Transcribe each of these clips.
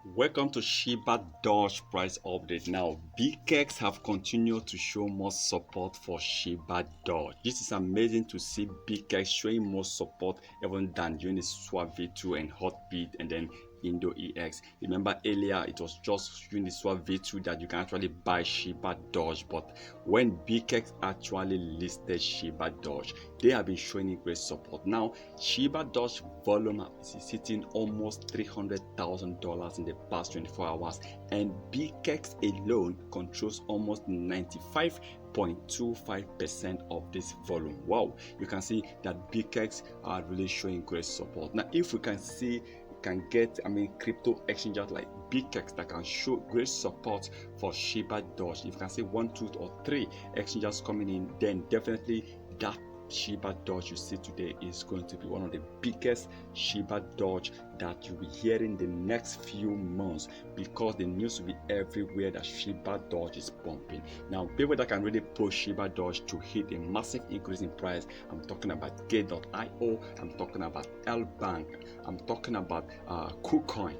Welcome to Shibadoge price update. Now, Bkex have continued to show more support for Shibadoge. This is amazing to see Bkex showing more support even than Uniswap V2 and Hotbit and then Indo EX. Remember earlier it was just Uniswap V2 that you can actually buy Shibadoge, but when Bkex actually listed Shibadoge, they have been showing great support. Now, Shibadoge volume is hitting almost $300,000 in the past 24 hours, and Bkex alone controls almost 95.25% of this volume. Wow, you can see that Bkex are really showing great support. Now, if we can see, can get crypto exchanges like Bkex that can show great support for Shibadoge. If you can see 1, 2 or 3 exchanges coming in, then definitely that Shibadoge you see today is going to be one of the biggest Shibadoge that you'll be hearing the next few months, because the news will be everywhere that Shibadoge is pumping. Now, people that can really push Shibadoge to hit a massive increase in price, I'm talking about Gate.io, I'm talking about L-Bank, I'm talking about Kucoin.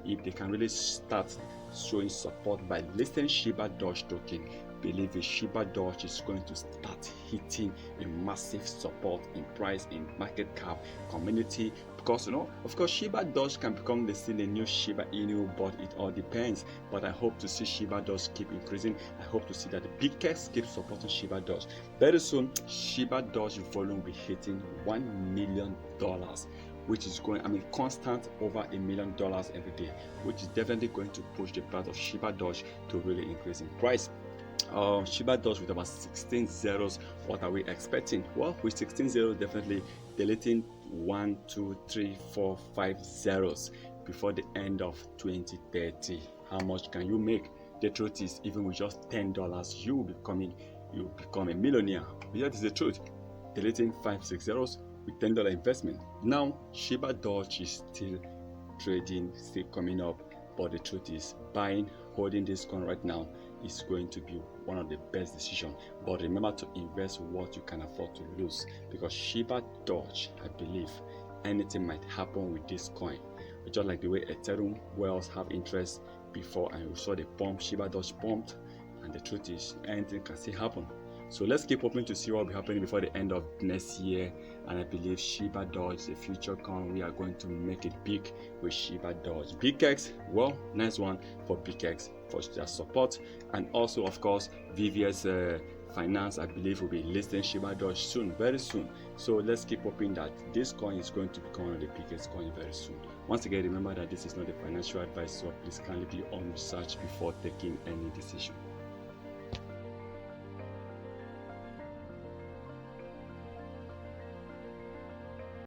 If they can really start showing support by listing Shibadoge token, believe Shibadoge is going to start hitting a massive support in price, in market cap, community, because of course Shibadoge can become the new Shiba Inu, but it all depends. But I hope to see Shibadoge keep increasing. I hope to see that the Bkex keep supporting Shibadoge. Very soon Shibadoge volume will be hitting $1 million, which is going, constant over $1 million every day, which is definitely going to push the price of Shibadoge to really increase in price. Shibadoge with about 16 zeros, what are we expecting? Well, with 16 zeros, definitely deleting 1, 2, 3, 4, 5 zeros before the end of 2030. How much can you make? The truth is, even with just $10, you become a millionaire. That is the truth. Deleting 5, 6 zeros with $10 investment. Now, Shibadoge is still trading, still coming up, but the truth is, holding this coin right now is going to be one of the best decisions. But remember to invest what you can afford to lose, because Shibadoge, I believe anything might happen with this coin, just like the way Ethereum wells have interest before, and we saw the pump, Shibadoge pumped, and the truth is anything can still happen. So let's keep hoping to see what will be happening before the end of next year. And I believe Shibadoge is a future coin. We are going to make it big with Shibadoge. Bkex, well, nice one for Bkex for their support. And also, of course, VVS Finance, I believe, will be listing Shibadoge soon, very soon. So let's keep hoping that this coin is going to become one of the biggest coins very soon. Once again, remember that this is not a financial advice, so please kindly do your own research before taking any decision.